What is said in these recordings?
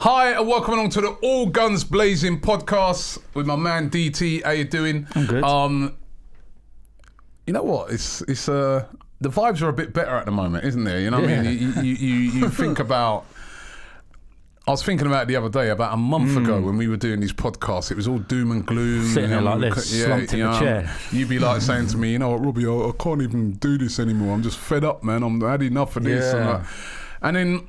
Hi, and welcome along to the All Guns Blazing podcast with my man DT. How you doing? I'm good. You know what? It's the vibes are a bit better at the moment, isn't there? You know what I mean? You think about. I was thinking about it the other day, about a month ago when we were doing these podcasts. It was all doom and gloom. Sitting there like this, slumped in the chair. You'd be like saying to me, you know what, Robbie, I can't even do this anymore. I'm just fed up, man. I had enough of this. And then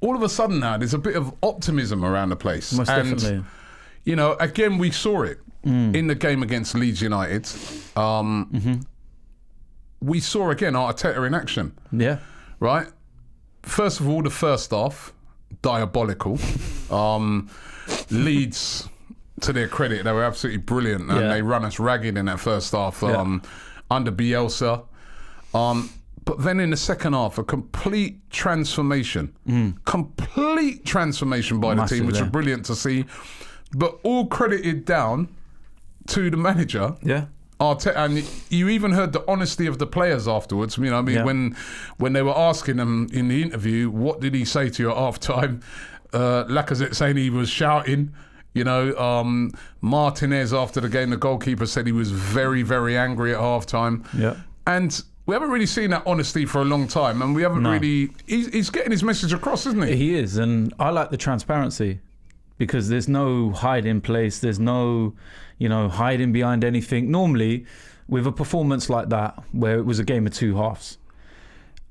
all of a sudden now, there's a bit of optimism around the place. Most definitely. You know, again, we saw it in the game against Leeds United. We saw, again, Arteta in action. Yeah. Right? First of all, the first half, diabolical. Leeds, to their credit, they were absolutely brilliant, and they run us ragged in that first half under Bielsa. But then in the second half, a complete transformation. Complete transformation by the team, which was brilliant to see. But all credited down to the manager. Yeah. Arteta, and you even heard the honesty of the players afterwards. You know, I mean, when they were asking him in the interview, what did he say to you at half time? Lacazette saying he was shouting. You know, Martinez after the game, the goalkeeper, said he was very, very angry at half time. Yeah. And we haven't really seen that honesty for a long time, and we haven't really. He's getting his message across, isn't he? He is, and I like the transparency because there's no hiding place. There's no, hiding behind anything. Normally, with a performance like that, where it was a game of two halves,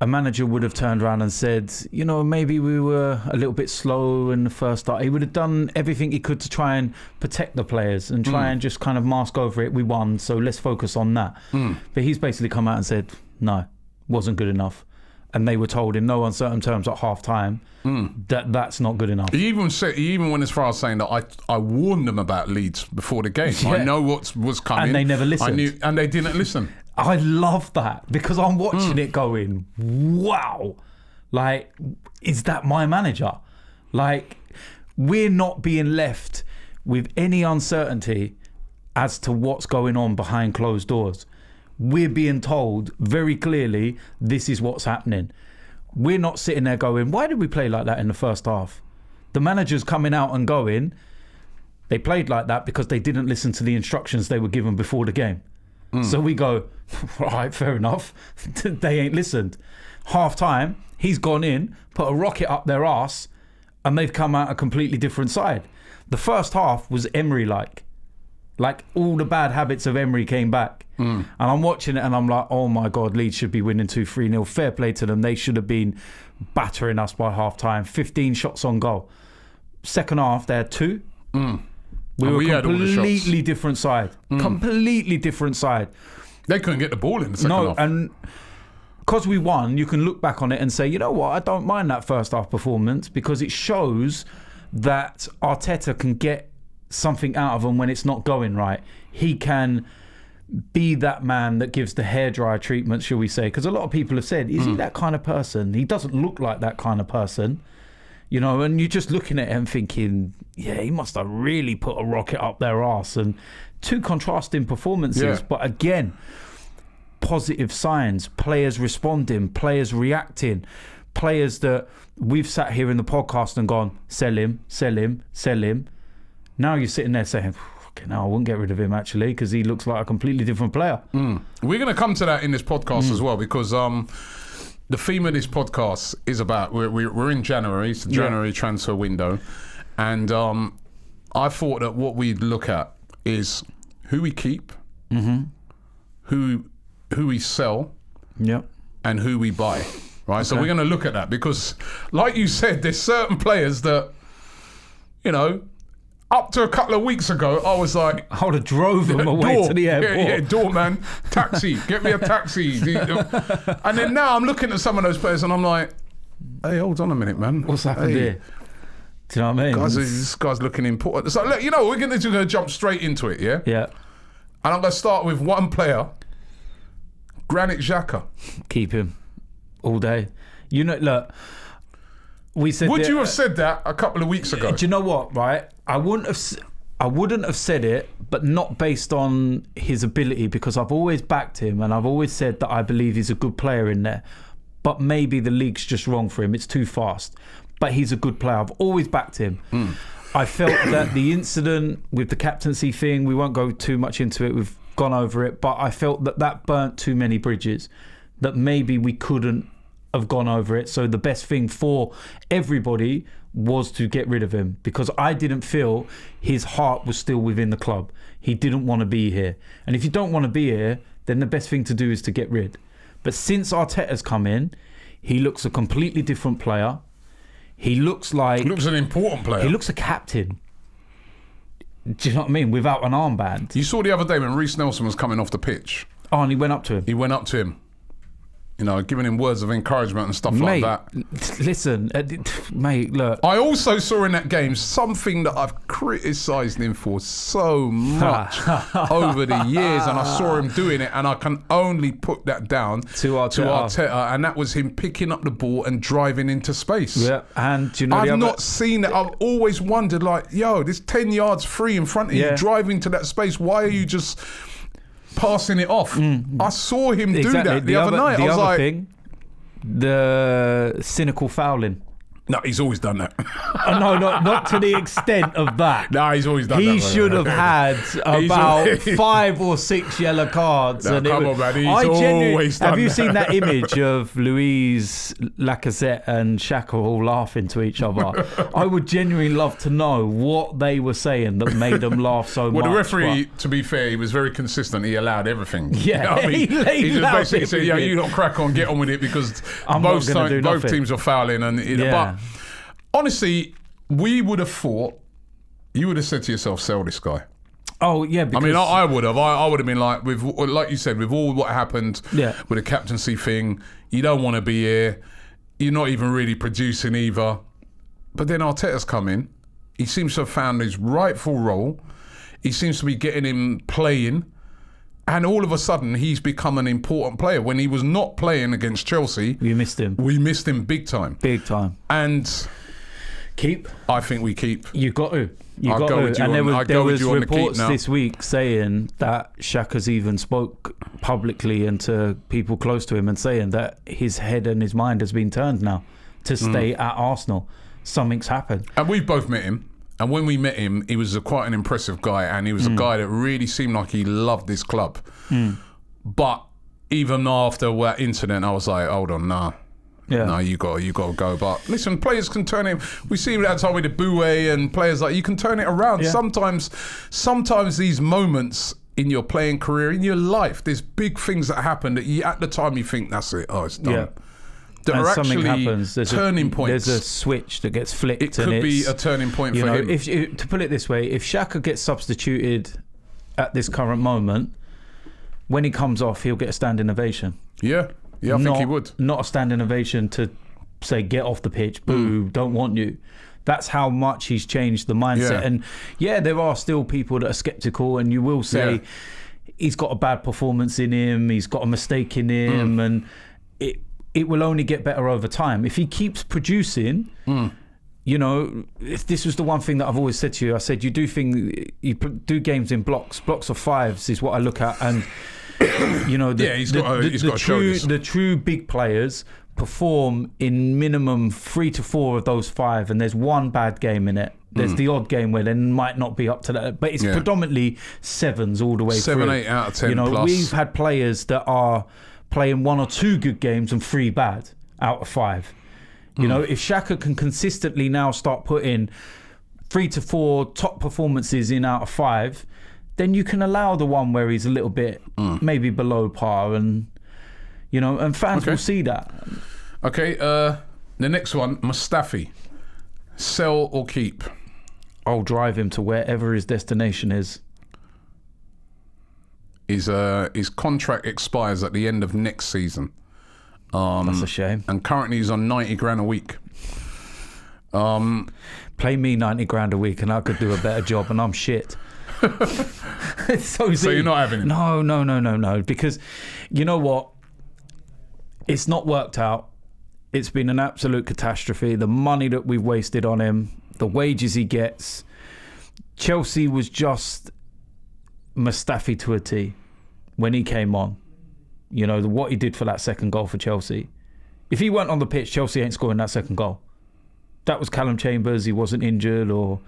a manager would have turned around and said, maybe we were a little bit slow in the first half. He would have done everything he could to try and protect the players and try and just kind of mask over it. We won, so let's focus on that. But he's basically come out and said, no, wasn't good enough. And they were told in no uncertain terms at half time that that's not good enough. He even went as far as saying that I warned them about Leeds before the game. I know what was coming. And they never listened. And they didn't listen. I love that because I'm watching it going, wow, like, is that my manager? Like, we're not being left with any uncertainty as to what's going on behind closed doors. We're being told very clearly this is what's happening. We're not sitting there going, why did we play like that in the first half? The manager's coming out and going, they played like that because they didn't listen to the instructions they were given before the game. So we go, all right, fair enough. They ain't listened. Half time, he's gone in, put a rocket up their arse, and they've come out a completely different side. The first half was Emery-like. Like, all the bad habits of Emery came back. And I'm watching it and I'm like, oh my God, Leeds should be winning 2-3-0. Fair play to them. They should have been battering us by half time. 15 shots on goal. Second half, they had 2. We were a completely different side. Completely different side. They couldn't get the ball in the second half. And because we won, you can look back on it and say, you know what, I don't mind that first half performance because it shows that Arteta can get something out of them when it's not going right. He can be that man that gives the hairdryer treatment, shall we say, because a lot of people have said, is he that kind of person? He doesn't look like that kind of person. And you're just looking at him thinking, yeah, he must have really put a rocket up their arse. And two contrasting performances, but again, positive signs, players responding, players reacting, players that we've sat here in the podcast and gone, sell him, sell him, sell him. Now you're sitting there saying, okay, no, I wouldn't get rid of him actually because he looks like a completely different player. We're going to come to that in this podcast as well because the theme of this podcast is about, we're in January, it's the January transfer window, and I thought that what we'd look at is who we keep, who we sell, and who we buy. Right, so we're going to look at that because, like you said, there's certain players that, up to a couple of weeks ago, I was like, I would have drove them away to the airport. Doorman, taxi, get me a taxi. And then now I'm looking at some of those players and I'm like, hey, hold on a minute, man. What's happened here? Do you know what I mean? This guy's looking important. So, look, we're going to jump straight into it, yeah? Yeah. And I'm going to start with one player, Granit Xhaka. Keep him all day. Look, we said. Would you have said that a couple of weeks ago? Do you know what? Right, I wouldn't have said it, but not based on his ability because I've always backed him and I've always said that I believe he's a good player in there. But maybe the league's just wrong for him. It's too fast. but he's a good player. I've always backed him. I felt that the incident with the captaincy thing, we won't go too much into it, we've gone over it, but I felt that burnt too many bridges, that maybe we couldn't have gone over it. So the best thing for everybody was to get rid of him, because I didn't feel his heart was still within the club. He didn't want to be here. And if you don't want to be here, then the best thing to do is to get rid. But since Arteta's come in, he looks a completely different player. He looks like... He looks an important player. He looks a captain. Do you know what I mean? Without an armband. You saw the other day when Reece Nelson was coming off the pitch. Oh, and he went up to him. He went up to him. You know, giving him words of encouragement and stuff like that. Listen, mate, look. I also saw in that game something that I've criticised him for so much over the years, and I saw him doing it, and I can only put that down to Arteta, and that was him picking up the ball and driving into space. Yeah, and do you know I've not seen it. I've always wondered, like, yo, there's 10 yards free in front of you, driving to that space. Why are you just passing it off? I saw him do that the other night. I was like, the cynical fouling. No, he's always done that. No, not to the extent of that. No, he's always done that. He should have had about 5 or 6 yellow cards. No, come on, man. He's always done that. Have you seen that image of Louise, Lacazette and Xhaka all laughing to each other? I would genuinely love to know what they were saying that made them laugh so much. Well, the referee, to be fair, he was very consistent. He allowed everything. Yeah, you know what I mean? He just basically said, "Yeah, you don't crack on, get on with it," because both teams are fouling. But honestly, we would have thought, you would have said to yourself, sell this guy. Oh, yeah. I mean, I would have. I would have been like, like you said, with all what happened with the captaincy thing, you don't want to be here. You're not even really producing either. But then Arteta's come in. He seems to have found his rightful role. He seems to be getting him playing. And all of a sudden, he's become an important player. When he was not playing against Chelsea... We missed him. We missed him big time. Big time. And... Keep. I think we keep. You got to. You got to. And there was reports this week saying that Xhaka's even spoke publicly and to people close to him and saying that his head and his mind has been turned now to stay at Arsenal. Something's happened. And we've both met him. And when we met him, he was quite an impressive guy, and he was a guy that really seemed like he loved this club. But even after that incident, I was like, hold on, nah. Yeah. No, you got to go. But listen, players can turn it. We see that time with the Boué and players like you can turn it around. Yeah. Sometimes these moments in your playing career, in your life, there's big things that happen that you, at the time you think that's it. Oh, it's done. Yeah. That and are something actually happens. There's turning points. There's a switch that gets flicked. It could be a turning point for him. To put it this way, if Xhaka gets substituted at this current moment, when he comes off, he'll get a standing ovation. Yeah, I think he would. Not a standing ovation to say, get off the pitch, boo, don't want you. That's how much he's changed the mindset. Yeah. And there are still people that are sceptical, and you will say he's got a bad performance in him, he's got a mistake in him, and it will only get better over time. If he keeps producing, you know, if this was the one thing that I've always said to you, I said, you do games in blocks. Blocks of 5s is what I look at. And, you know, the true big players perform in minimum 3 to 4 of those 5, and there's one bad game in it. There's the odd game where they might not be up to that, but it's predominantly 7s all the way 7, through. 8 out of 10 You know, plus. We've had players that are playing 1 or 2 good games and 3 bad out of 5. You know, if Xhaka can consistently now start putting 3 to 4 top performances in out of 5, then you can allow the one where he's a little bit maybe below par, and you know, and fans will see that. Okay, the next one, Mustafi, sell or keep? I'll drive him to wherever his destination is. His contract expires at the end of next season. That's a shame. And currently he's on 90 grand a week. Play me 90 grand a week and I could do a better job, and I'm shit. So you're not having him? No. Because you know what? It's not worked out. It's been an absolute catastrophe. The money that we've wasted on him, the wages he gets. Chelsea was just Mustafi to a T when he came on. You know, what he did for that second goal for Chelsea. If he weren't on the pitch, Chelsea ain't scoring that second goal. that was Callum Chambers. He wasn't injured or...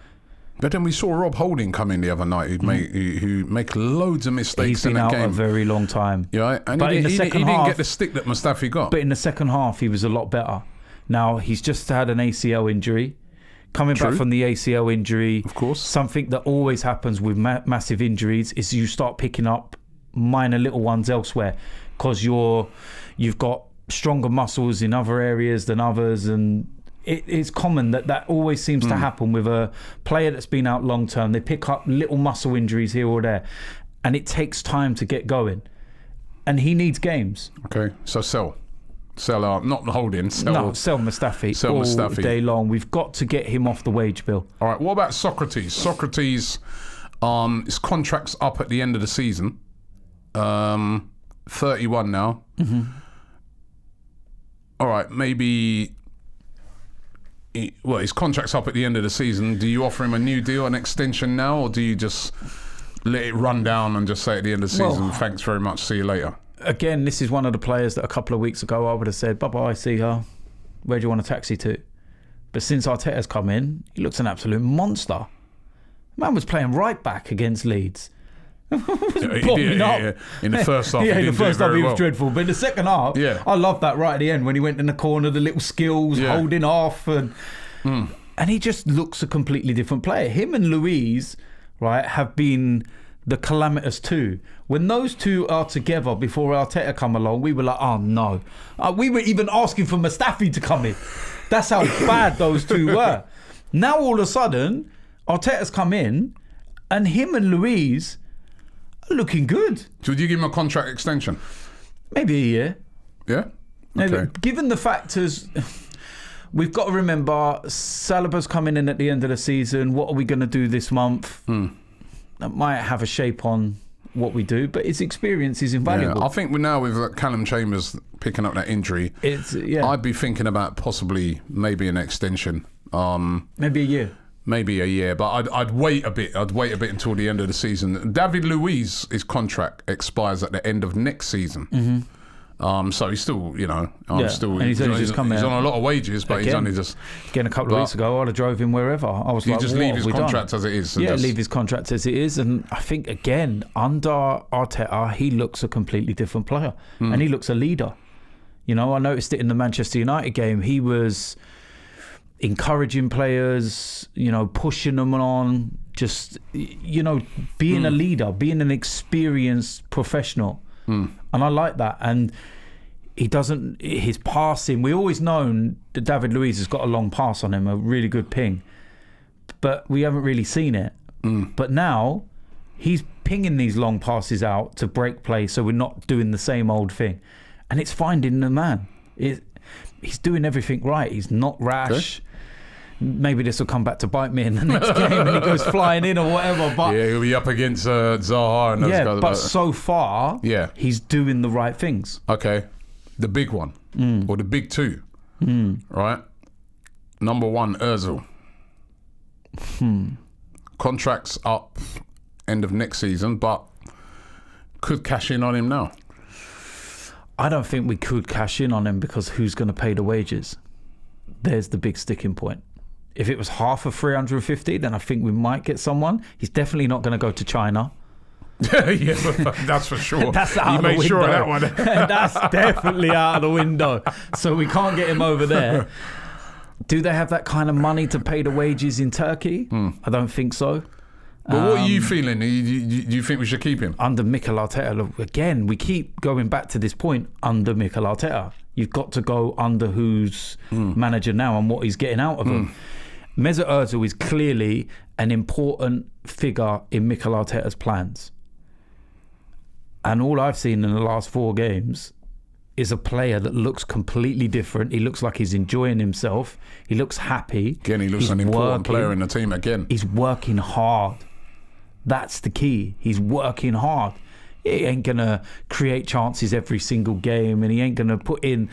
But then we saw Rob Holding come in the other night, who make loads of mistakes in that game. He's been out a very long time. Yeah, and but he in the second half, didn't get the stick that Mustafi got. But in the second half, he was a lot better. Now, he's just had an ACL injury. Coming back from the ACL injury, of course, something that always happens with massive injuries is you start picking up minor little ones elsewhere because you've got stronger muscles in other areas than others, and it's common that always seems to happen with a player that's been out long term. They pick up little muscle injuries here or there, and it takes time to get going. And he needs games. Okay, so sell not Holding. Sell Mustafi all Mustafi day long. We've got to get him off the wage bill. All right. What about Socrates? Socrates, his contract's up at the end of the season. 31 now. All right, maybe. His contract's up at the end of the season. Do you offer him a new deal, an extension now, or do you just let it run down and just say at the end of the season, thanks very much, see you later? Again, this is one of the players that a couple of weeks ago I would have said, bye-bye, see her. Where do you want a taxi to? But since Arteta's come in, he looks an absolute monster. Man was playing right back against Leeds. In the first half, in the first half he was well. dreadful, but in the second half, I love that right at the end when he went in the corner, the little skills, holding off, and he just looks a completely different player. Him and Luiz, right, have been the calamitous two. When those two are together before Arteta come along, we were like, oh no. We were even asking for Mustafi to come in. That's how bad those two were. Now all of a sudden, Arteta's come in, and him and Luiz looking good. So would you give him a contract extension? Maybe a year. Yeah? Maybe. Okay. Given the factors, we've got to remember Saliba's coming in at the end of the season. What are we going to do this month? That might have a shape on what we do, but his experience is invaluable. Yeah, I think now with Callum Chambers picking up that injury, I'd be thinking about possibly maybe an extension. Maybe a year. Maybe a year, but I'd wait a bit. I'd wait a bit until the end of the season. David Luiz, his contract expires at the end of next season. So he's still, he's on a lot of wages, but he's only just again a couple of weeks ago. I'd have drove him wherever. I was like, just leave his contract as it is. Leave his contract as it is. And I think again under Arteta, he looks a completely different player, and he looks a leader. I noticed it in the Manchester United game. He was encouraging players, pushing them on, just, being a leader, being an experienced professional. And I like that. And his passing, we always known that David Luiz has got a long pass on him, a really good ping, but we haven't really seen it. But now he's pinging these long passes out to break play, so we're not doing the same old thing. And it's finding the man. He's doing everything right. He's not rash. Okay. Maybe this will come back to bite me in the next game and he goes flying in or whatever. But he'll be up against Zaha and those guys. But so far, he's doing the right things. Okay. The big one, or the big two, right? Number one, Ozil. Contract's up end of next season, but could cash in on him now. I don't think we could cash in on him because who's going to pay the wages? There's the big sticking point. If it was half of 350, then I think we might get someone. He's definitely not going to go to China. That's for sure. That's out of the window. You made sure of that one. That's definitely out of the window. So we can't get him over there. Do they have that kind of money to pay the wages in Turkey? I don't think so. But what are you feeling? Do you think we should keep him? Under Mikel Arteta, again, we keep going back to this point. Under Mikel Arteta, you've got to go under who's manager now and what he's getting out of him. Mesut Ozil is clearly an important figure in Mikel Arteta's plans. And all I've seen in the last 4 games is a player that looks completely different. He looks like he's enjoying himself. He looks happy. Again, he looks an important player in the team again. He's working hard. That's the key. He's working hard. He ain't going to create chances every single game, and he ain't going to put in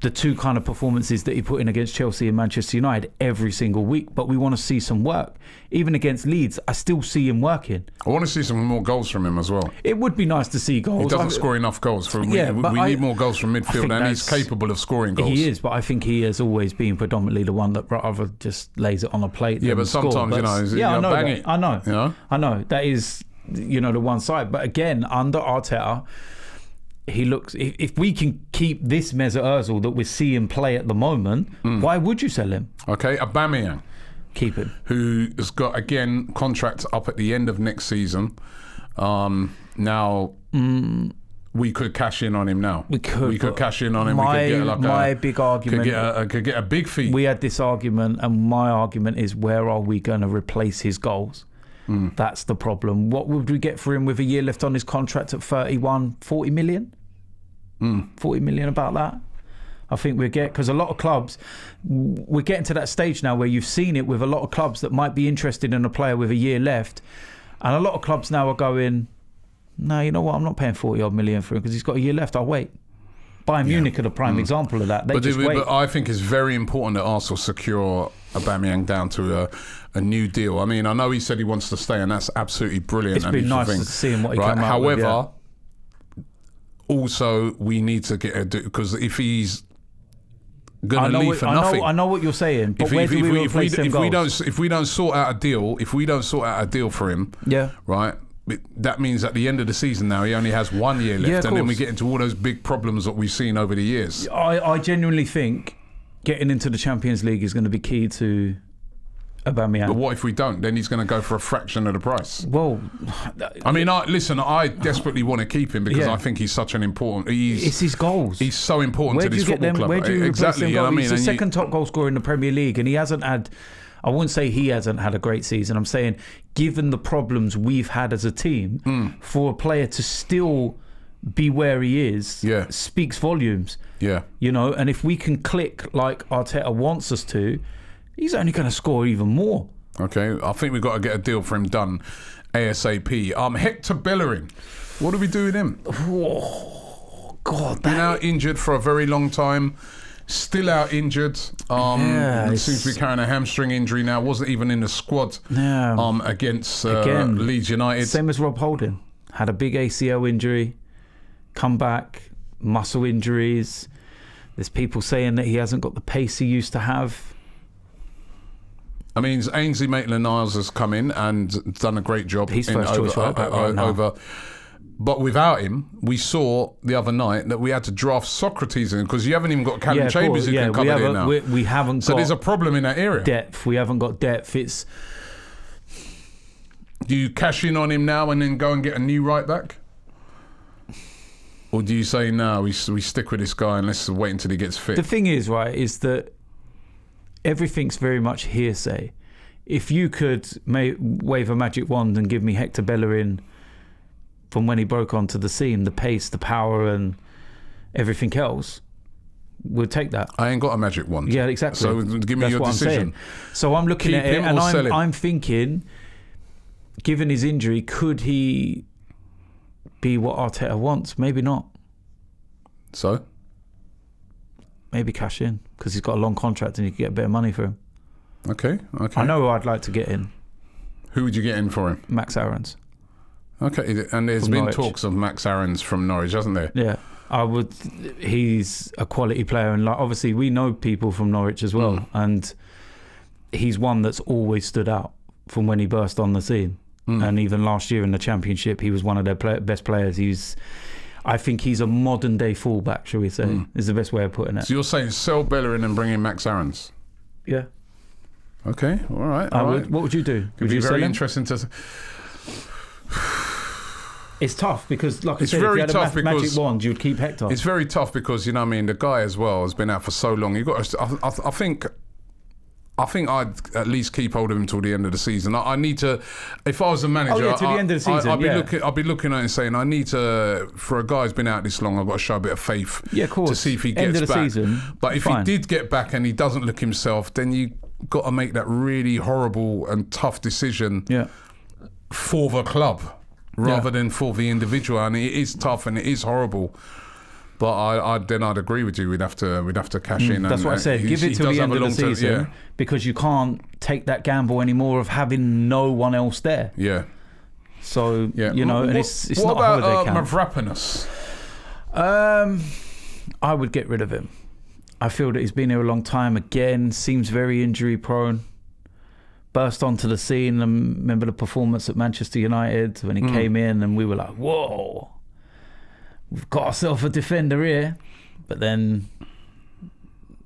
the two kind of performances that he put in against Chelsea and Manchester United every single week, but we want to see some work. Even against Leeds, I still see him working. I want to see some more goals from him as well. It would be nice to see goals. He doesn't score enough goals. We need more goals from midfield, and he's capable of scoring goals. He is, but I think he has always been predominantly the one that rather just lays it on a plate. Yeah, but sometimes, I know. bang it. I know. You know? I know. That is, the one side. But again, under Arteta, he looks. If we can keep this Mesut Ozil that we're seeing play at the moment, why would you sell him? Okay, Aubameyang. Keep him. Who has got, again, contract up at the end of next season. Now, we could cash in on him now. We could cash in on him. My big argument could get a big fee. We had this argument, and my argument is, where are we going to replace his goals? That's the problem. What would we get for him with a year left on his contract at 31, 40 million? 40 million, about that. I think we'll get, because a lot of clubs, we're getting to that stage now where you've seen it with a lot of clubs that might be interested in a player with a year left. And a lot of clubs now are going, no, you know what, I'm not paying 40 odd million for him because he's got a year left, I'll wait. Bayern Munich are the prime example of that. They just wait. But I think it's very important that Arsenal secure Aubameyang down to a new deal. I mean, I know he said he wants to stay, and that's absolutely brilliant. It's been nice to see him what he came out with. However, also we need to get because if he's going to leave for nothing, I know what you're saying. But where do we replace him? If we don't sort out a deal, for him, right. That means at the end of the season now he only has 1 year left, and then we get into all those big problems that we've seen over the years. I genuinely think getting into the Champions League is going to be key to Aubameyang. But what if we don't? Then he's going to go for a fraction of the price. Well, I mean, I desperately want to keep him because I think he's such an important. It's his goals. He's so important to this football club. Where do you exactly? You know what I mean? He's the second top goal scorer in the Premier League, and he hasn't had. I wouldn't say he hasn't had a great season. I'm saying, given the problems we've had as a team, for a player to still be where he is, speaks volumes. Yeah. And if we can click like Arteta wants us to, he's only going to score even more. Okay, I think we've got to get a deal for him done ASAP. Hector Bellerin, what do we do with him? Oh, God. Been out injured for a very long time. Still out injured. Seems to be carrying a hamstring injury now. Wasn't even in the squad against Leeds United. Same as Rob Holding. Had a big ACL injury. Come back. Muscle injuries. There's people saying that he hasn't got the pace he used to have. I mean, Ainsley Maitland-Niles has come in and done a great job. He's first choice right back right now. But without him, we saw the other night that we had to draft Socrates in because you haven't even got Callum Chambers who can cover it now. We haven't got there's a problem in that area. Depth. We haven't got depth. Do you cash in on him now and then go and get a new right back? Or do you say, no, we stick with this guy and let's wait until he gets fit? The thing is, right, is that everything's very much hearsay. If you could wave a magic wand and give me Hector Bellerin from when he broke onto the scene, the pace, the power and everything else, we'll take that. I ain't got a magic wand. Yeah, exactly. So give me your decision. So I'm looking at it and I'm thinking, given his injury, could he be what Arteta wants? Maybe not. So? Maybe cash in because he's got a long contract and you can get a bit of money for him. Okay. I know who I'd like to get in. Who would you get in for him? Max Aarons. Okay, and there's been talks of Max Aarons from Norwich, hasn't there? Yeah, I would. He's a quality player, and obviously we know people from Norwich as well, and he's one that's always stood out from when he burst on the scene. And even last year in the Championship, he was one of their best players. I think he's a modern day fullback, shall we say? Is the best way of putting it. So you're saying sell Bellerin and bring in Max Aarons? Yeah. Okay, all right. What would you do? Would be very interesting to. It's tough because, like I said, if you had a magic wand, you'd keep Hector. It's very tough because, the guy as well has been out for so long. You've got to, I think I'd at least keep hold of him till the end of the season. I need to, if I was a manager, to the end of the season, I'd be looking at it and saying, I need to, for a guy who's been out this long, I've got to show a bit of faith to see if he gets back. Season, but if he did get back and he doesn't look himself, then you got to make that really horrible and tough decision for the club rather than for the individual. And it is tough and it is horrible. But I'd agree with you. We'd have to cash in. That's what I said. Give it till the end of the season because you can't take that gamble anymore of having no one else there. Yeah. So you know, and it's what not about a holiday camp. Mavropanos? I would get rid of him. I feel that he's been here a long time. Again, seems very injury prone. Burst onto the scene. I remember the performance at Manchester United when he came in, and we were like, "Whoa, we've got ourselves a defender here." But then,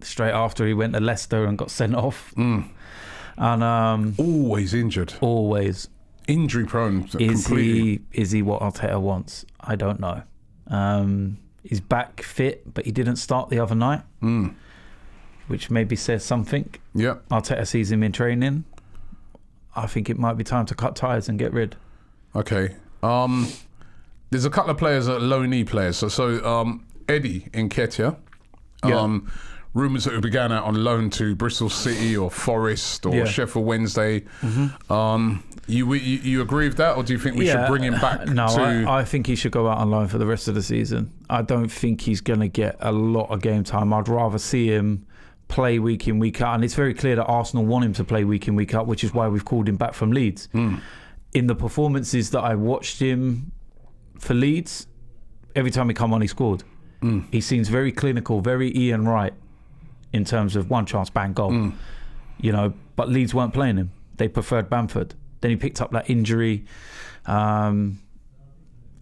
straight after, he went to Leicester and got sent off. And always injured. Always injury prone. Completely. Is he what Arteta wants? I don't know. He's back fit, but he didn't start the other night, which maybe says something. Yeah. Arteta sees him in training. I think it might be time to cut ties and get rid. Okay. There's a couple of players that are low-knee players. So Eddie Nketiah. Rumours that he began out on loan to Bristol City or Forest or Sheffield Wednesday. You agree with that, or do you think we should bring him back? No, I think he should go out on loan for the rest of the season. I don't think he's going to get a lot of game time. I'd rather see him play week in, week out. And it's very clear that Arsenal want him to play week in, week out, which is why we've called him back from Leeds. In the performances that I watched him for Leeds, every time he come on, he scored. He seems very clinical, very Ian Wright in terms of one chance, bang, goal. You know, but Leeds weren't playing him. They preferred Bamford. Then he picked up that injury. And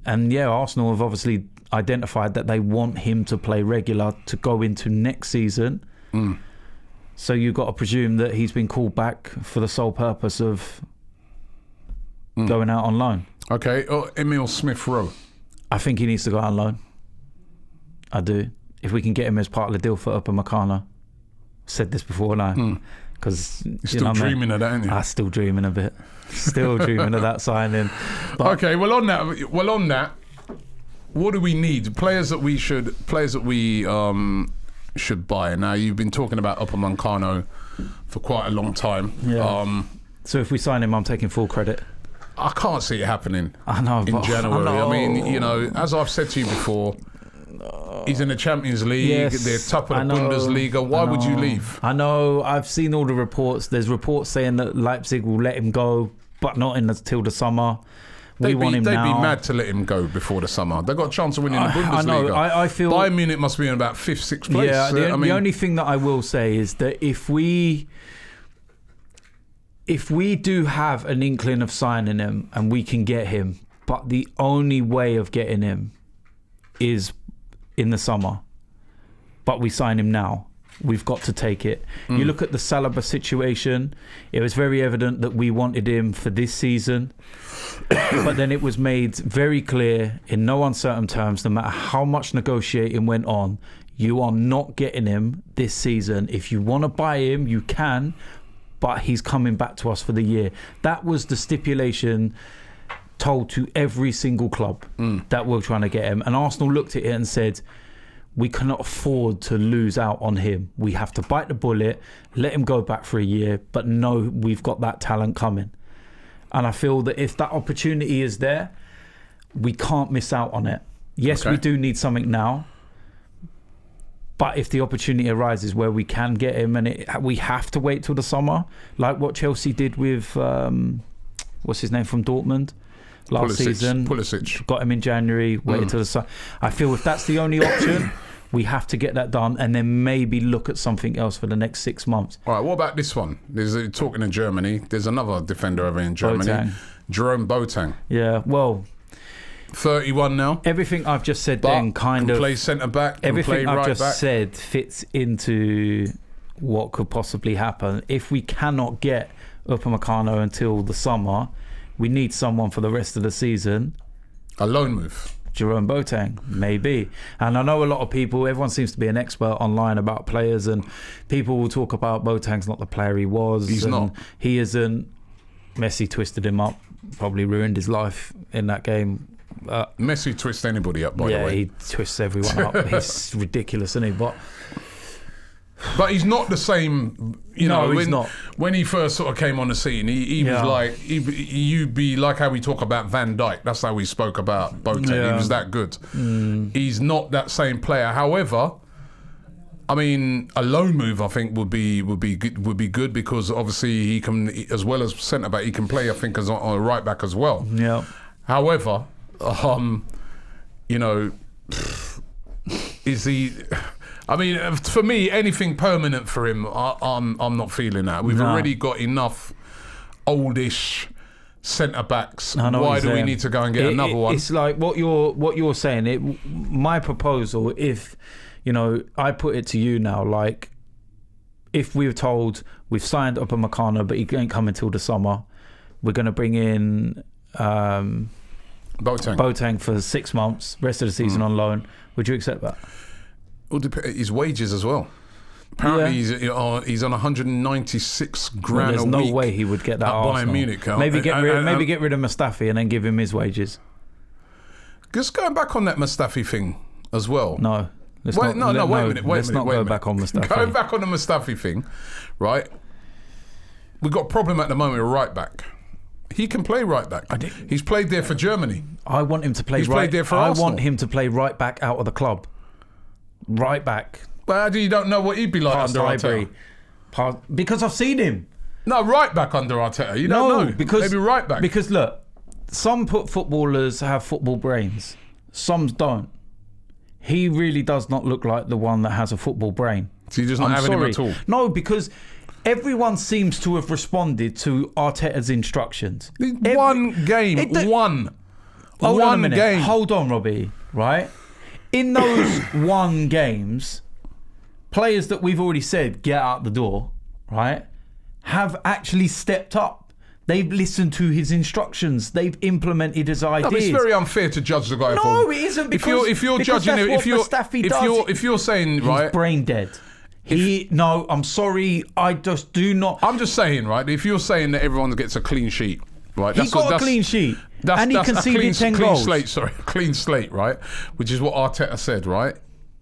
Arsenal have obviously identified that they want him to play regular to go into next season. So you've got to presume that he's been called back for the sole purpose of going out on loan. Okay, Emil Smith-Rowe. I think he needs to go out on loan. I do. If we can get him as part of the deal for Upamecano. Said this before now. Because you're still dreaming of that, aren't you? I'm still dreaming a bit. Still dreaming of that signing. But okay, well on that, what do we need? Players that we should buy. Now you've been talking about Upamecano for quite a long time. Yeah. So if we sign him, I'm taking full credit. I can't see it happening. I know, in January. I mean, you know, as I've said to you before, he's in the Champions League. Yes, they're top of the Bundesliga. Why would you leave? I know. I've seen all the reports. There's reports saying that Leipzig will let him go, but not until the summer. They'd be mad to let him go before the summer. They've got a chance of winning the Bundesliga. I know. I feel Bayern Munich must be in about 5th, 6th place. Yeah. The only thing that I will say is that if we do have an inkling of signing him and we can get him, but the only way of getting him is in the summer, but we sign him now, we've got to take it. You look at the Saliba situation, it was very evident that we wanted him for this season, but then it was made very clear in no uncertain terms, no matter how much negotiating went on, you are not getting him this season. If you want to buy him, you can, but he's coming back to us for the year. That was the stipulation told to every single club that we're trying to get him. And Arsenal looked at it and said, we cannot afford to lose out on him. We have to bite the bullet, let him go back for a year, but no, we've got that talent coming. And I feel that if that opportunity is there, we can't miss out on it. Yes, we do need something now, but if the opportunity arises where we can get him and we have to wait till the summer, like what Chelsea did with, what's his name from Dortmund? Last season, Pulisic. Got him in January, waited till the summer. I feel if that's the only option, we have to get that done and then maybe look at something else for the next 6 months. All right, what about this one? Talking in Germany, there's another defender over in Germany, Boateng. Jerome Boateng. Yeah, well, 31 now. Everything I've just said then can play centre back. Everything I've just back. said fits into what could possibly happen if we cannot get Upamecano until the summer. We need someone for the rest of the season. A loan move. Jerome Boateng, maybe. And I know a lot of people, everyone seems to be an expert online about players, and people will talk about Boateng's not the player he was. He's not. He isn't. Messi twisted him up, probably ruined his life in that game. Messi twists anybody up, by the way. Yeah, he twists everyone up. He's ridiculous, isn't he? But But he's not the same. He's not. When he first sort of came on the scene, he was like, you'd be like how we talk about Van Dijk. That's how we spoke about Boateng. Yeah. He was that good. He's not that same player. However, I mean, a loan move I think would be good because obviously he can, as well as centre back, he can play I think as on a right back as well. Yeah. However, is he? I mean, for me, anything permanent for him, I'm not feeling that. We've already got enough oldish centre backs. Why do we need to go and get another one? It's like what you're saying. My proposal, if I put it to you now, like if we were told we've signed up a Upamecano, but he ain't coming till the summer, we're going to bring in Boateng for 6 months, rest of the season on loan. Would you accept that? Well, his wages as well. Apparently, he's on 196 grand there's a week. There's no way he would get that. At Bayern Munich. Maybe get rid of Mustafi and then give him his wages. Just going back on that Mustafi thing as well. No. Wait a minute. Let's not go back on Mustafi. Going back on the Mustafi thing, right? We've got a problem at the moment with right back. He can play right back. He's played there for Germany. I want him to play He's played there for Arsenal. I want him to play right back out of the club. Right back. Well, you don't know what he'd be like under Arteta. Because I've seen him. No, right back under Arteta. You don't know. Because, maybe right back. Because look, some footballers have football brains. Some don't. He really does not look like the one that has a football brain. So you're just not having him at all? No, because everyone seems to have responded to Arteta's instructions. One game. Hold on a minute. Game. Hold on, Robbie. Right? In those one games, players that we've already said get out the door, right, have actually stepped up. They've listened to his instructions. They've implemented his ideas. No, it's very unfair to judge the guy. No, it isn't. Because if you're judging him, if you're saying right, he's brain dead. No, I'm sorry. I just do not. I'm just saying, right. If you're saying that everyone gets a clean sheet, right? He got a clean sheet, and he conceded 10 goals. Clean slate, right? Which is what Arteta said, right?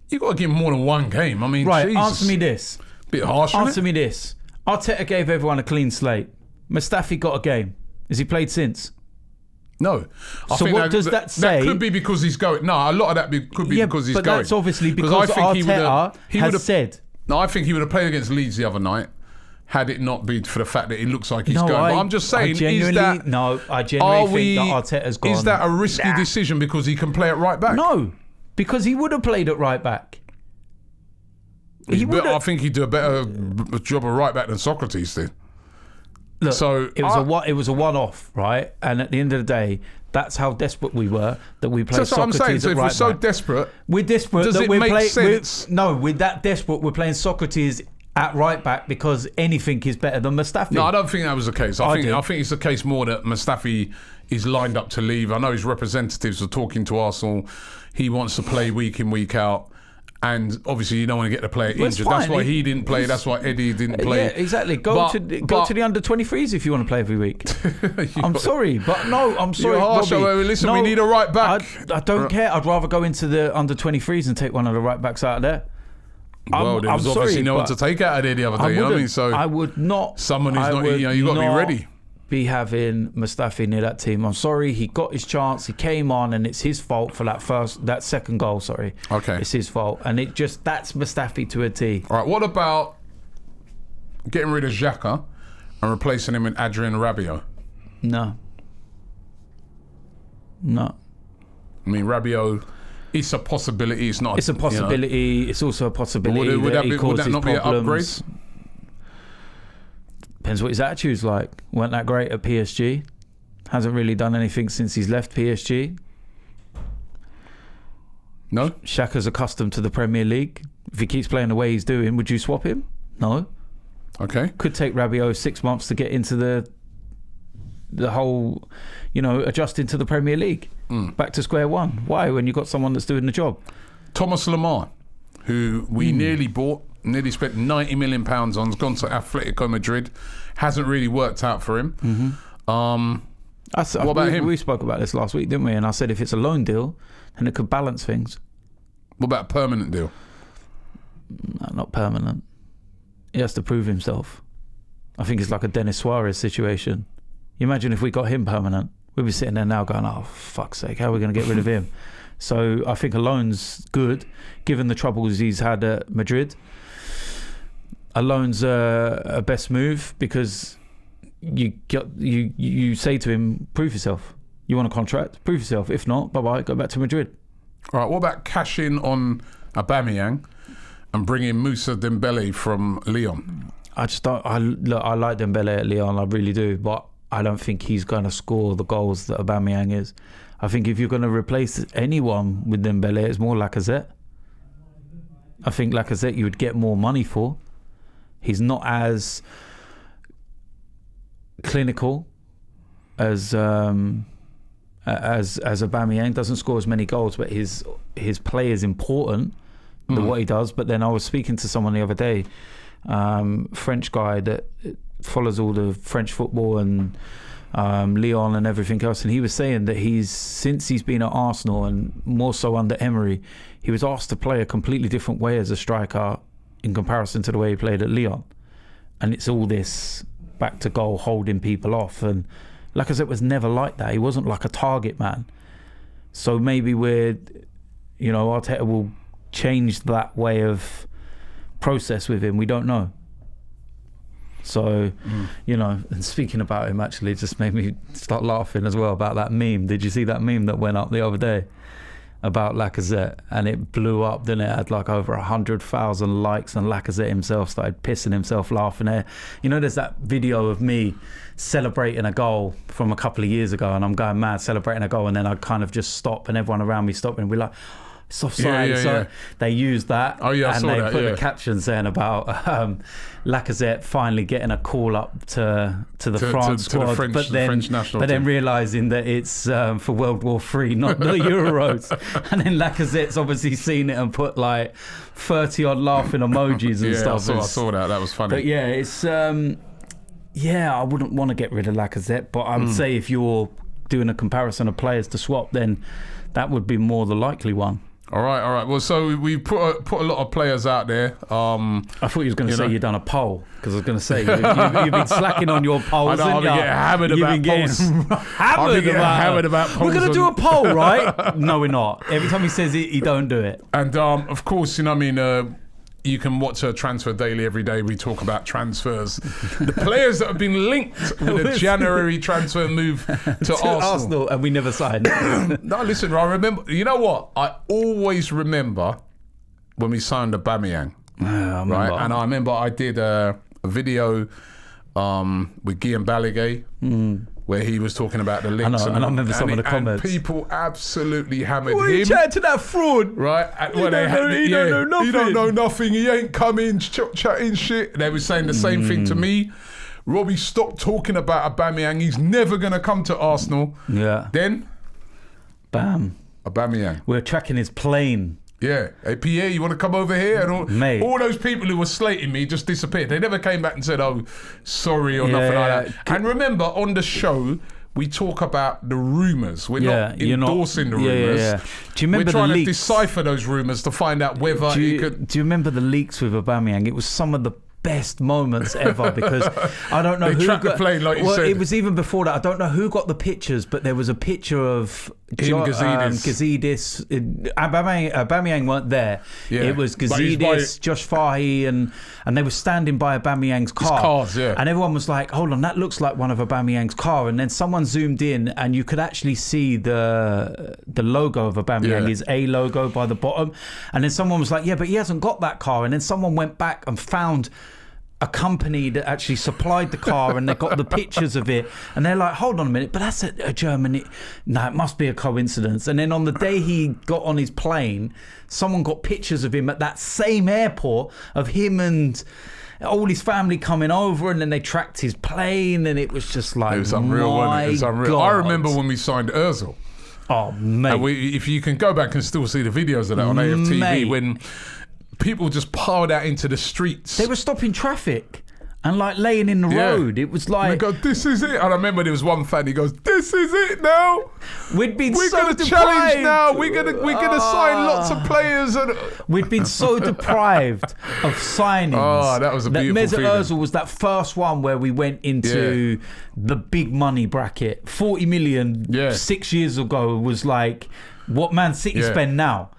You got to give him more than one game. I mean, right? Jesus. Answer me this. Bit harsh. Answer me this. Arteta gave everyone a clean slate. Mustafi got a game. Has he played since? No. So what does that say? That could be because he's going. No, a lot of that could be because he's going. But that's obviously because Arteta has said. No, I think he would have played against Leeds the other night had it not been for the fact that it looks like he's going. But I'm just saying, I genuinely think that Arteta's gone. Is that a risky decision because he can play at right back? No, because he would have played at right back. I think he'd do a better job of right back than Socrates did. Look, so it was a one-off, right? And at the end of the day, that's how desperate we were that we played Socrates at right back. So if we're so desperate, we're desperate. Does it make sense? We're that desperate. We're playing Socrates at right back because anything is better than Mustafi. No, I don't think that was the case. I think it's the case more that Mustafi is lined up to leave. I know his representatives are talking to Arsenal. He wants to play week in, week out. And obviously, you don't want to get the player injured. That's why he didn't play. That's why Eddie didn't play. Yeah, exactly. Go to the under-23s if you want to play every week. I'm sorry, but no, I'm sorry. Listen, we need a right back. I don't care. I'd rather go into the under-23s and take one of the right backs out of there. Well, there was obviously no one to take out of there the other day. You know what I mean? So I would not. Someone who's not. You got to be ready. Be having Mustafi near that team. I'm sorry, he got his chance, he came on, and it's his fault for that second goal. Sorry, okay, it's his fault, and that's Mustafi to a T. All right, what about getting rid of Xhaka and replacing him with Adrien Rabiot? No. I mean, Rabiot. It's a possibility. It's not. It's a possibility. It's also a possibility. Would that not be an upgrade? Depends what his attitude's like. Weren't that great at PSG. Hasn't really done anything since he's left PSG. No? Xhaka's accustomed to the Premier League. If he keeps playing the way he's doing, would you swap him? No. Okay. Could take Rabiot 6 months to get into the whole, adjusting to the Premier League. Back to square one. Why? When you've got someone that's doing the job. Thomas Lemar, who we nearly bought. Nearly spent £90 million on. Has gone to Atletico Madrid. Hasn't really worked out for him. Mm-hmm. What about him? We spoke about this last week, didn't we? And I said if it's a loan deal, then it could balance things. What about a permanent deal? No, not permanent. He has to prove himself. I think it's like a Denis Suarez situation. You imagine if we got him permanent, we'd be sitting there now going, oh, fuck's sake, how are we going to get rid of him? So I think a loan's good, given the troubles he's had at Madrid. A loan's a best move because you say to him, prove yourself. You want a contract? Prove yourself. If not, bye-bye, go back to Madrid. All right, what about cashing on Aubameyang and bringing Moussa Dembele from Lyon? I just don't. I like Dembele at Lyon, I really do, but I don't think he's going to score the goals that Aubameyang is. I think if you're going to replace anyone with Dembele, it's more Lacazette. I think Lacazette you would get more money for. He's not as clinical as Aubameyang. Doesn't score as many goals, but his play is important. What he does. But then I was speaking to someone the other day, French guy that follows all the French football and Lyon and everything else, and he was saying that since he's been at Arsenal and more so under Emery, he was asked to play a completely different way as a striker in comparison to the way he played at Lyon, and it's all this back to goal, holding people off, and Lacazette was never like that. He wasn't like a target man. So maybe Arteta will change that way of process with him. We don't know. So, and speaking about him, actually, it just made me start laughing as well about that meme. Did you see that meme that went up the other day about Lacazette? And it blew up, didn't it? It had like over 100,000 likes, and Lacazette himself started pissing himself laughing there. There's that video of me celebrating a goal from a couple of years ago, and I'm going mad celebrating a goal, and then I kind of just stop, and everyone around me stopped, and we're like, it's offside. So they used that, and they put the caption saying about Lacazette finally getting a call up to the France squad, the French national team. Then realising that it's for World War III, not the Euros. And then Lacazette's obviously seen it and put like 30 odd laughing emojis and stuff. I saw that. That was funny. But yeah, it's I wouldn't want to get rid of Lacazette, but I would say if you're doing a comparison of players to swap, then that would be more the likely one. All right. Well, so we put a lot of players out there. I thought you was going to say you'd done a poll, because I was going to say you've been slacking on your polls. I know, I've been getting hammered about polls. Hammered about polls. We're going to do a poll, right? No, we're not. Every time he says it, he don't do it. And of course, you can watch a Transfer Daily every day. We talk about transfers. The players that have been linked with a January transfer move to Arsenal. And we never signed. No, listen, I remember. You know what? I always remember when we signed Aubameyang. Right? And I remember I did a video with Guillaume Balaguer, where he was talking about the links. I remember some of the comments. And people absolutely hammered him. You chatting to that fraud? Right? He don't know nothing. He don't know nothing. He ain't coming, chatting shit. They were saying the same thing to me. Robbie, stop talking about Aubameyang. He's never going to come to Arsenal. Yeah. Then, bam. Aubameyang. We're tracking his plane. Yeah. Hey, Pierre, you want to come over here? And all those people who were slating me just disappeared. They never came back and said, oh, sorry, or nothing like that. And remember, on the show, we talk about the rumours. We're not endorsing the rumours. Yeah. Do you remember We're trying the to leaks? Decipher those rumours to find out whether it could... Do you remember the leaks with Aubameyang? It was some of the best moments ever, because I don't know they who tracked got the plane, like you said. It was even before that. I don't know who got the pictures, but there was a picture of Gazidis. Aubameyang weren't there. Yeah. It was Gazidis, Josh Fahey, and they were standing by Aubameyang's car. Cars, yeah. And everyone was like, hold on, that looks like one of Aubameyang's car. And then someone zoomed in, and you could actually see the logo of Aubameyang, his A logo by the bottom. And then someone was like, yeah, but he hasn't got that car. And then someone went back and found a company that actually supplied the car, and they got the pictures of it, and they're like, hold on a minute, but that's a German. No, it must be a coincidence. And then on the day he got on his plane, someone got pictures of him at that same airport of him and all his family coming over, and then they tracked his plane, and it was just like, it was unreal. It was unreal. God. I remember when we signed Ozil. Oh, mate. And if you can go back and still see the videos of that on AFTV, when people just piled out into the streets. They were stopping traffic. and like laying in the road. It was like, they go, this is it. And I remember there was one fan. He goes, this is it now. We're gonna challenge now. We're gonna sign lots of players. And we'd been so deprived of signings. Oh, that was a beautiful feeling. Mesut Ozil was that first one where we went into the big money bracket. 40 million 6 years ago was like what Man City spend now.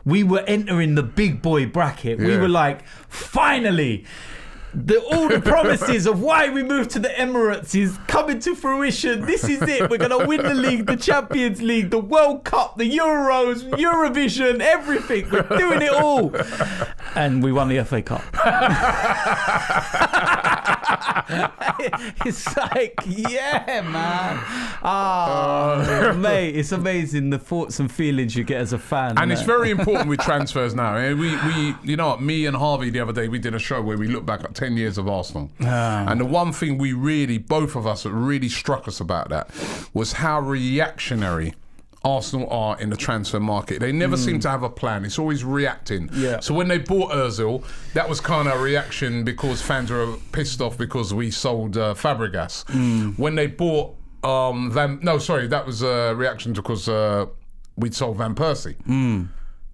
We were entering the big boy bracket. We were like, finally. All the promises of why we moved to the Emirates is coming to fruition. This is it. We're going to win the league, the Champions League, the World Cup, the Euros, Eurovision, everything. We're doing it all. And we won the FA Cup. It's like, yeah, man. Mate, it's amazing the thoughts and feelings you get as a fan. And it's very important with transfers now. We you know what, me and Harvey the other day, we did a show where we looked back at 10 years of Arsenal. And the one thing both of us, that really struck us about that was how reactionary Arsenal are in the transfer market. They never seem to have a plan. It's always reacting. Yeah. So when they bought Ozil, that was kind of a reaction because fans were pissed off because we sold Fabregas. When they bought that was a reaction because we'd sold Van Persie.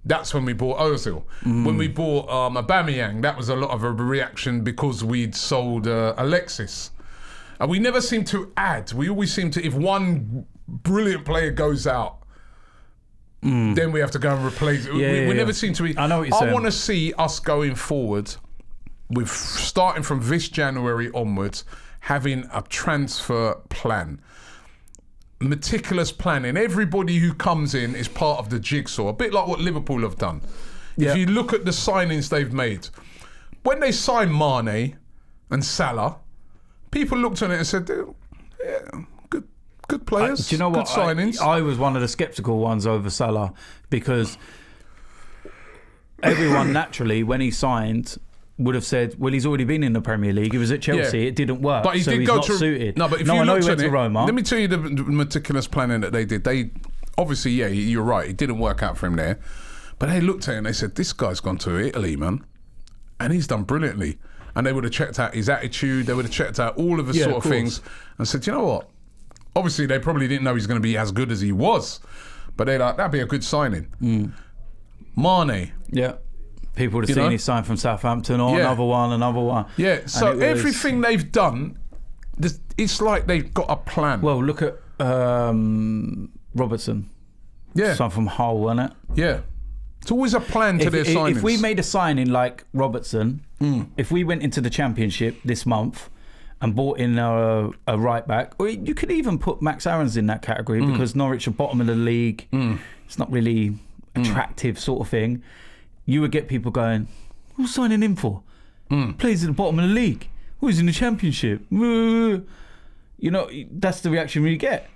That's when we bought Ozil. When we bought Aubameyang, that was a lot of a reaction because we'd sold Alexis. And we never seem to add. We always seem to, if one brilliant player goes out, then we have to go and replace it. We never seem to be. I know what you're saying. I want to see us going forward, with starting from this January onwards, having a transfer plan. Meticulous planning. Everybody who comes in is part of the jigsaw, a bit like what Liverpool have done. If you look at the signings they've made, when they signed Mane and Salah, people looked at it and said, good players, do you know what? Good signings. I was one of the sceptical ones over Salah because everyone naturally, when he signed, would have said, well, he's already been in the Premier League. He was at Chelsea. It didn't work. But he did he's go not to suited. No, but if I you know looked he went at to it, Roma. let me tell you the meticulous planning that they did. They obviously, you're right. It didn't work out for him there. But they looked at it and they said, this guy's gone to Italy, man. And he's done brilliantly. And they would have checked out his attitude. They would have checked out all of the sort of things and said, you know what? Obviously, they probably didn't know he's going to be as good as he was. But they're like, that'd be a good signing. Mane. Yeah. People would have seen he signed from Southampton or another one. Yeah, so everything they've done, it's like they've got a plan. Well, look at Robertson. Yeah. Signed from Hull, wasn't it? Yeah. It's always a plan to their signings. If we made a signing like Robertson, if we went into the Championship this month and bought in a right back, or you could even put Max Aarons in that category because Norwich are bottom of the league. It's not really attractive sort of thing. You would get people going, who's signing him for? Plays at the bottom of the league. Who's in the Championship? You know, that's the reaction we get.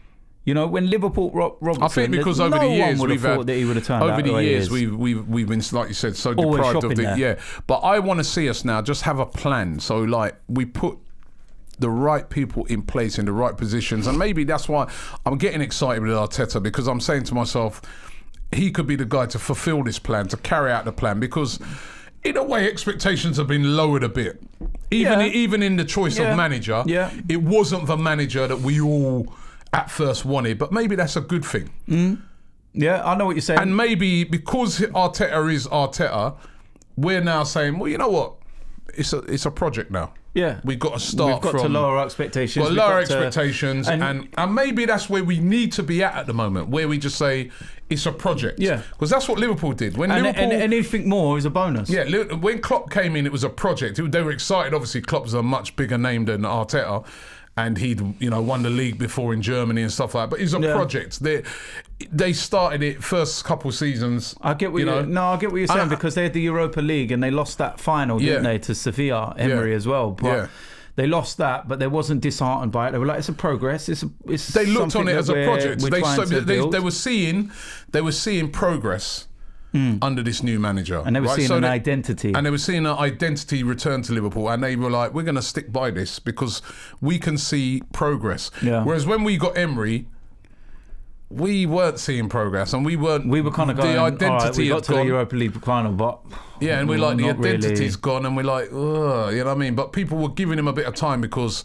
You know, when Liverpool Robertson, I think because over the years we've had, that he would have turned over out the way years we've been, like you said, so deprived of the But I want to see us now just have a plan. So like we put the right people in place in the right positions, and maybe that's why I'm getting excited with Arteta, because I'm saying to myself, he could be the guy to fulfill this plan, to carry out the plan, because in a way expectations have been lowered a bit. Even in the choice of manager, it wasn't the manager that we all at first wanted, but maybe that's a good thing. Yeah, I know what you're saying. And maybe because Arteta is Arteta, we're now saying, well, you know what? It's a project now. Yeah. We've got to start We've got to lower our expectations. Got to lower expectations. And maybe that's where we need to be at the moment, where we just say it's a project. Yeah. Because that's what Liverpool did. When and anything more is a bonus. Yeah. When Klopp came in, it was a project. They were excited. Obviously, Klopp's a much bigger name than Arteta. And he'd, won the league before in Germany and stuff like that. But it's a project. They started it first couple seasons. I get what I get what you're saying, because they had the Europa League and they lost that final, didn't they, to Sevilla, Emery as well. But they lost that, but they wasn't disheartened by it. They were like, it's a progress. They looked on it as a project. They were seeing progress. Under this new manager. And they were seeing an identity. And they were seeing an identity return to Liverpool. And they were like, we're going to stick by this because we can see progress. Yeah. Whereas when we got Emery, we weren't seeing progress, and we were kind of going, the identity we got to the Europa League final, but and we're like, the identity's really gone, and we're like, ugh, you know what I mean? But people were giving him a bit of time because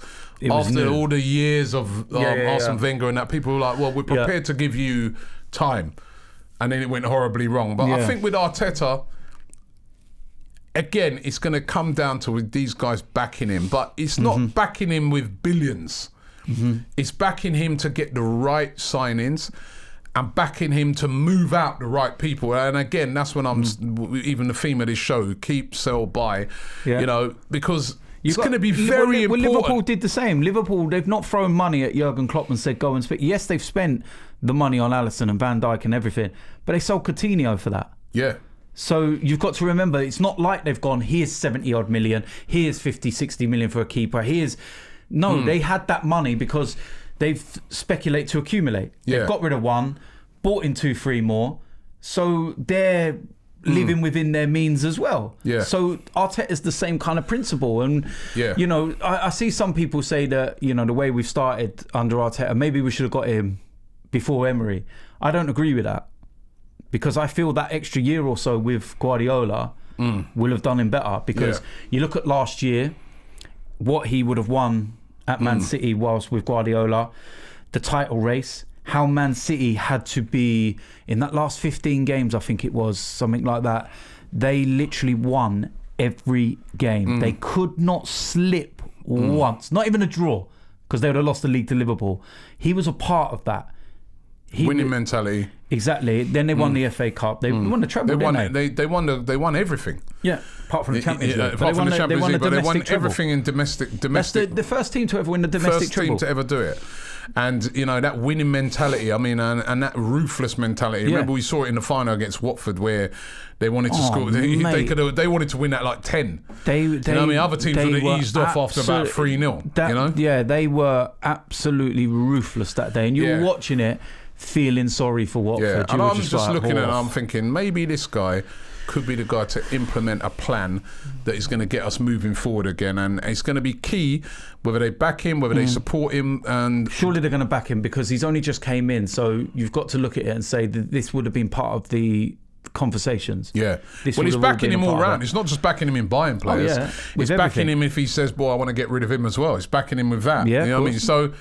after all the years of Arsene Wenger and that, people were like, well, we're prepared to give you time, and then it went horribly wrong. But I think with Arteta, again, it's going to come down to these guys backing him, but it's not backing him with billions. It's backing him to get the right signings and backing him to move out the right people. And again, that's when I'm even the theme of this show: keep, sell, buy. You know, because it's going to be very important. Liverpool did the same. Liverpool, they've not thrown money at Jurgen Klopp and said go and spend. Yes, they've spent the money on Alisson and Van Dijk and everything, but they sold Coutinho for that. Yeah. So you've got to remember, it's not like they've gone, here's 70 odd million, here's 50, 60 million for a keeper, they had that money because they've speculated to accumulate. They've got rid of one, bought in 2-3 more, so they're living within their means as well. So Arteta's the same kind of principle. And, you know, I see some people say that, you know, the way we've started under Arteta, maybe we should have got him before Emery. I don't agree with that, because I feel that extra year or so with Guardiola will have done him better. Because you look at last year, what he would have won at Man City whilst with Guardiola, the title race, how Man City had to be, in that last 15 games, I think it was, something like that, they literally won every game. They could not slip once, not even a draw, because they would have lost the league to Liverpool. He was a part of that. Winning mentality. Exactly. Then they won the FA Cup. They won the treble. They won everything. Yeah, apart from the Champions League. Apart from the Champions League, but they won everything in domestic. That's the first team to ever win the domestic treble. First team to ever do it. And, you know, that winning mentality, I mean, and that ruthless mentality. Remember, we saw it in the final against Watford where they wanted to score. They wanted to win that like 10. You know what I mean? Other teams would have eased off after about 3-0. You know? Yeah, they were absolutely ruthless that day. And you were watching it, feeling sorry for Watford. Yeah, and I'm just looking at it and I'm thinking, maybe this guy could be the guy to implement a plan that is going to get us moving forward again, and it's going to be key whether they back him, whether they support him. And surely they're going to back him because he's only just came in, so you've got to look at it and say that this would have been part of the conversations. Well, he's backing him all round. It's not just backing him in buying players. It's backing him if he says, boy, I want to get rid of him as well. It's backing him with that. You know what I mean? So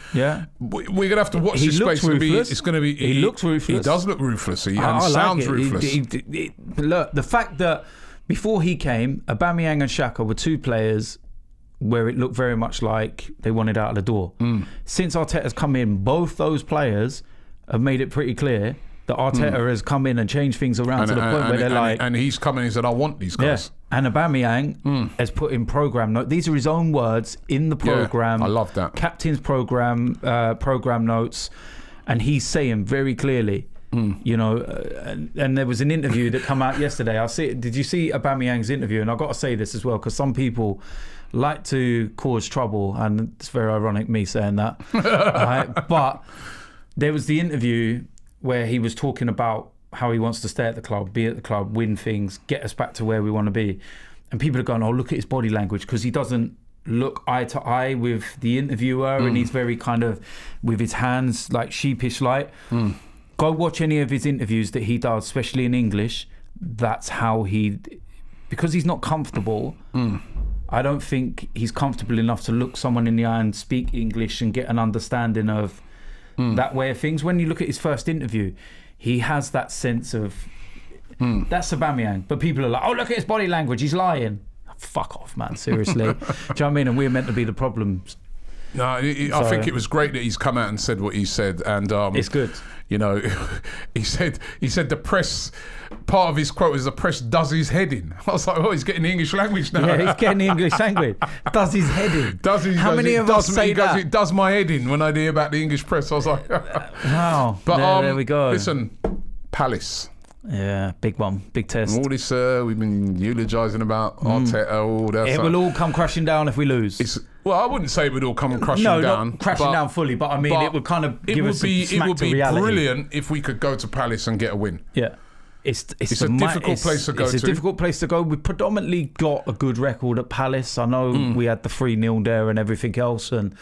we're going to have to watch this space. It's going to be. He looks ruthless. He does look ruthless. He sounds ruthless. Look, the fact that before he came, Aubameyang and Xhaka were two players where it looked very much like they wanted out of the door. Since Arteta's come in, both those players have made it pretty clear that Arteta has come in and changed things around to the point where they're like... And he's come in and said, I want these guys. And Aubameyang has put in programme notes. These are his own words in the programme. I love that. Captain's programme notes. And he's saying very clearly, you know, and there was an interview that come out yesterday. Did you see Aubameyang's interview? And I've got to say this as well, because some people like to cause trouble, and it's very ironic me saying that. Right? But there was the interview where he was talking about how he wants to stay at the club, be at the club, win things, get us back to where we want to be. And people are going, oh, look at his body language, because he doesn't look eye to eye with the interviewer, and he's very kind of, with his hands, like sheepish like. Go watch any of his interviews that he does, especially in English. That's how because he's not comfortable, I don't think he's comfortable enough to look someone in the eye and speak English and get an understanding of that way of things. When you look at his first interview, he has that sense of that's Aubameyang, but people are like, oh, look at his body language, he's lying. Fuck off, man, seriously. Do you know what I mean? And we're meant to be the problems. No, I think it was great that he's come out and said what he said, and it's good. You know, he said the press, part of his quote is the press does his head in. I was like, oh, he's getting the English language now. Yeah, he's getting the English language. Does his head in. How many of us say that? It does my head in when I hear about the English press. I was like, wow. But there we go. Listen, Palace. Yeah, big one, big test. All this we've been eulogising about Arteta, all that. It will all come crashing down if we lose. Well, I wouldn't say it would all come crashing down. No, not crashing down fully, but I mean, it would kind of give us some smack to reality. It would be brilliant if we could go to Palace and get a win. Yeah. It's a difficult place to go to. It's a difficult place to go. We've predominantly got a good record at Palace. I know we had the 3-0 there and everything else, and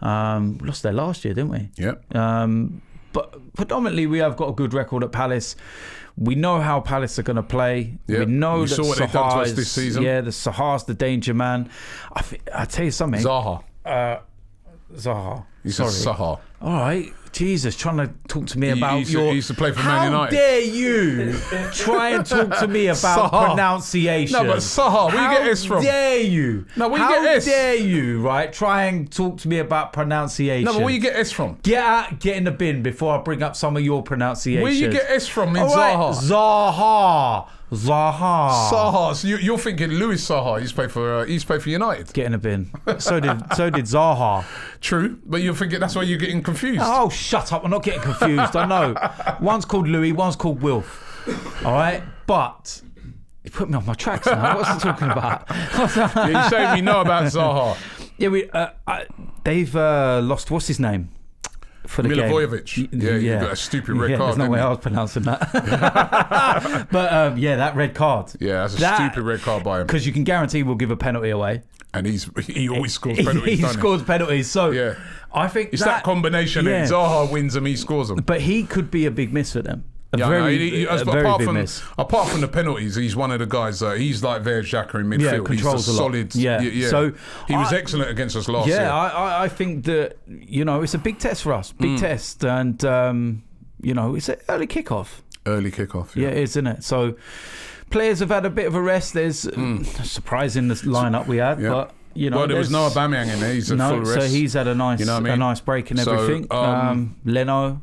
lost there last year, didn't we? Yeah. but predominantly we have got a good record at Palace. We know how Palace are going to play. Yep. We know you that saw what they've done to us this season. Yeah, the Saha's the danger man. I tell you something. Zaha. Zaha. You said Saha. All right. Jesus, trying to talk to me about he used to play for Man United. How dare you try and talk to me about pronunciation? No, but Saha, where you get this from? How dare you? No, where you get this? How dare you, right? Try and talk to me about pronunciation. No, but where you get this from? Get in the bin before I bring up some of your pronunciation. Where you get this from in Zaha? Zaha. So you're thinking Louis Saha. He's played for United. Get in the bin. So did Zaha. True, but you're thinking that's why you're getting confused. Oh, shut up. I'm not getting confused. I know. One's called Louis, one's called Wilf. All right? But you put me off my tracks now. What's he talking about? You're saying we know about Zaha. Yeah, they've lost, what's his name? For the Milivojevic. game. Yeah, you got a stupid red card. There's no way I was pronouncing that. But that red card. Yeah, that's a stupid red card by him. Because you can guarantee we'll give a penalty away. And he always scores penalties. He scores penalties. So yeah. I think it's that combination. Yeah. Zaha wins them, he scores them. But he could be a big miss for them. Apart Apart from the penalties, he's one of the guys that he's like their Xhaka in midfield. Yeah, controls he's a a lot. solid. Yeah. So he was excellent against us last year. Yeah, I think that it's a big test for us, big test, and it's an early kickoff. Early kickoff. Yeah, it is, isn't it? So players have had a bit of a rest. There's surprising the lineup we had, but. Well, there was no Aubameyang in there. He's a full rest. So he's had a nice, a nice break and everything. Leno,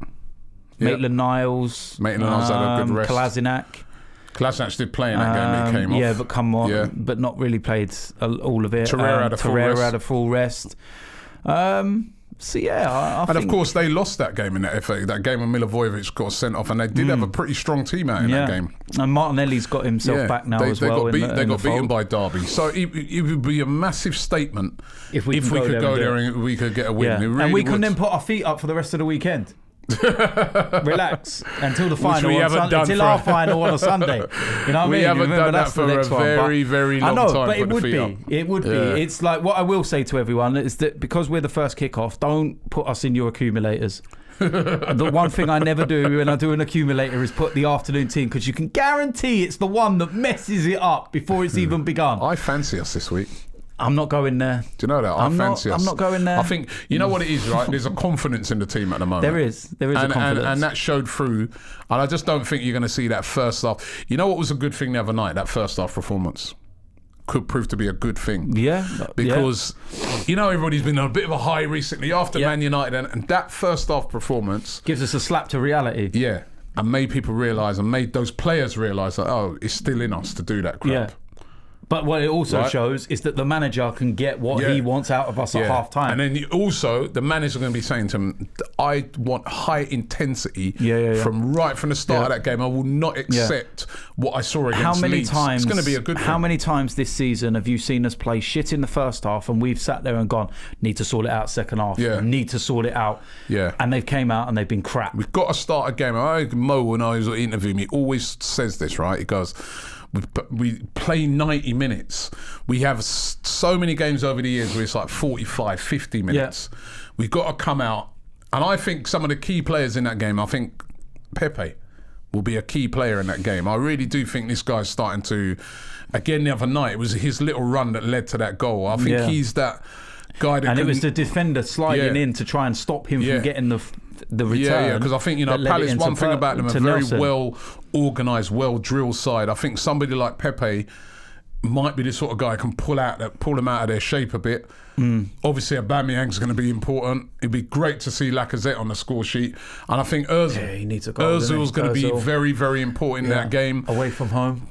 Maitland-Niles, had a good rest. Kolasinac did play in that game. He came off. Yeah, but but not really played all of it. Torreira had a full rest. So I and think, of course they lost that game in that FA. That game when Milivojevic got sent off, and they did have a pretty strong team out in that game. And Martinelli's got himself back now as well. They got beaten by Derby, so it would be a massive statement if we could go there and we could get a win. Yeah. Really and we can then put our feet up for the rest of the weekend. Relax until the final until our final on a Sunday. You know what I mean? We haven't done that for a very, very long time. I know, but it would be. It's like what I will say to everyone is that because we're the first kickoff, don't put us in your accumulators. The one thing I never do when I do an accumulator is put the afternoon team, because you can guarantee it's the one that messes it up before it's even begun. I fancy us this week. I'm not going there. Do you know that? I fancy us. I'm not going there. I think, you know what it is, right? There's a confidence in the team at the moment. There is a confidence. And that showed through. And I just don't think you're going to see that first half. You know what was a good thing the other night? That first half performance could prove to be a good thing. Yeah. Because, everybody's been on a bit of a high recently after Man United. And that first half performance gives us a slap to reality. Yeah. And made people realise and made those players realise that, it's still in us to do that crap. Yeah. But what it also shows is that the manager can get what he wants out of us at half time. And then also, the manager's going to be saying to him, I want high intensity from the start of that game. I will not accept what I saw against Leeds. It's going to be a good thing. How many times this season have you seen us play shit in the first half and we've sat there and gone, need to sort it out second half, need to sort it out. Yeah. And they've came out and they've been crap. We've got to start a game. Mo, when I was interviewing me, always says this, right? He goes, we play 90 minutes. We have so many games over the years where it's like 45, 50 minutes. Yeah. We've got to come out. And I think some of the key players in that game, I think Pepe will be a key player in that game. I really do think this guy's starting to, again the other night, it was his little run that led to that goal. I think he's that guy that it was the defender sliding in to try and stop him from getting the return. Yeah, because I think, Palace, one thing about them, a very well organised, well drilled side. I think somebody like Pepe might be the sort of guy who can pull them out of their shape a bit. Obviously, Aubameyang's going to be important. It'd be great to see Lacazette on the score sheet. And I think Ozil's going to be very, very important in that game. Away from home.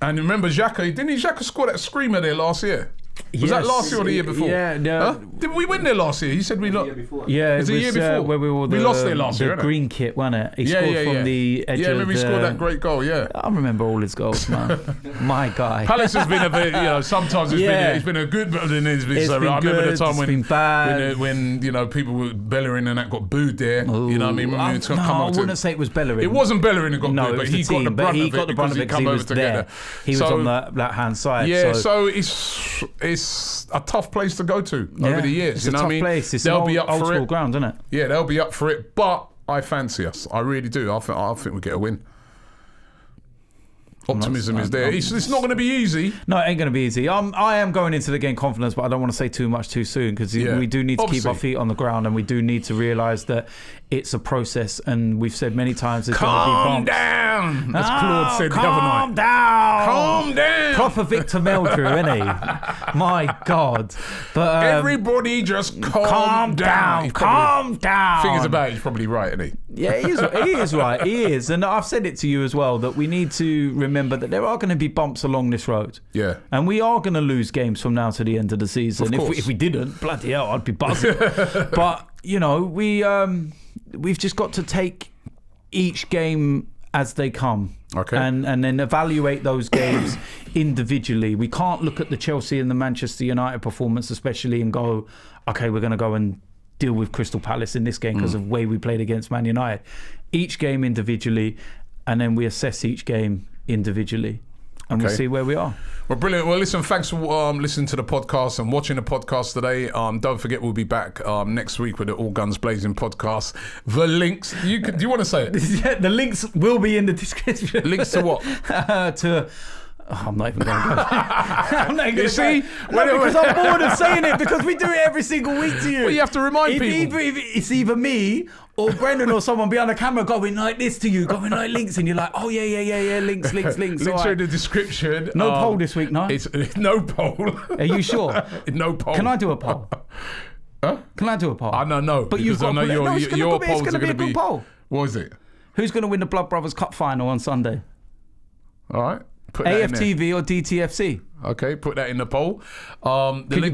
And remember Xhaka, didn't Xhaka score that screamer there last year? Was that last year or the year before? Yeah, no. Didn't we win there last year? He said we lost. Yeah, it was a year before. Where we lost there last year. The green kit, wasn't it? He scored from the edge of remember he scored that great goal. Yeah, I remember all his goals, man. My guy. Palace has been a bit. Sometimes it's been a good, but then it's been. I remember the time when people were Bellerin and that got booed there. Ooh, you know what I mean? I wouldn't say it was Bellerin. It wasn't Bellerin who got booed, but he got the brunt of it. He got the brunt of it because he was there. He was on that hand side. Yeah, so it's a tough place to go to over the years. It's a tough place. It's they'll be up for it. Ground, isn't it? Yeah, they'll be up for it. But I fancy us. I really do. I think we get a win. Optimism is there. It's not going to be easy. No, it ain't going to be easy. I am going into the game confidence, but I don't want to say too much too soon because we do need to keep our feet on the ground, and we do need to realise that it's a process. And we've said many times there's going to be bumps. Calm down, as Claude said the other night. Calm down. Calm down. Proper Victor Meldrew, isn't he? My God. But everybody just calm down. Calm down. Thing is about it, he's probably right, isn't he? Yeah, he is right. He is. And I've said it to you as well, that we need to remember that there are going to be bumps along this road. Yeah. And we are going to lose games from now to the end of the season. If we didn't, bloody hell, I'd be buzzing. But, we've just got to take each game as they come. Okay. And then evaluate those games individually. We can't look at the Chelsea and the Manchester United performance especially and go, okay, we're going to go and deal with Crystal Palace in this game because of the way we played against Man United. Each game individually, and then we assess each game individually, and we'll see where we are. Well, brilliant. Well, listen, thanks for listening to the podcast and watching the podcast today. Don't forget, we'll be back next week with the All Guns Blazing podcast. The links, do you want to say it? Yeah, the links will be in the description. Links to what? I'm not even going to go. I'm not even going to see? Because I'm bored of saying it because we do it every single week to you. Well, you have to remind people. It's either me or Brendan or someone behind the camera going like this to you, going like links, and you're like, oh yeah, links. Links are in the description. No poll this week, no? It's no poll. Are you sure? No poll. Can I do a poll? Huh? Can I do a poll? I don't know. But you've got your polls are going to be a good poll. What is it? Who's going to win the Blood Brothers Cup final on Sunday? All right. Put that AFTV or DTFC? Okay, put that in the poll. Can you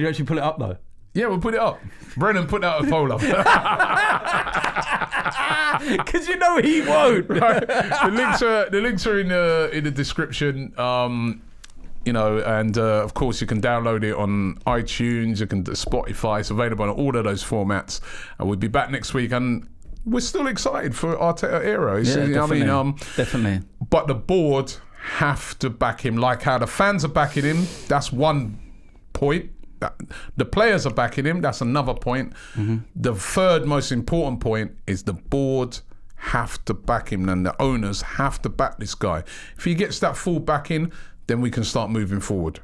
actually pull it up though? Yeah, we'll put it up. Brennan, put that poll up. Because you know he won't. Right. The links are in the description. And of course you can download it on iTunes. You can Spotify. It's available on all of those formats. And we'll be back next week. And we're still excited for Arteta era. Definitely. But the board have to back him, like how the fans are backing him. That's one point. The players are backing him. That's another point. Mm-hmm. The third most important point is the board have to back him, and the owners have to back this guy. If he gets that full backing, then we can start moving forward.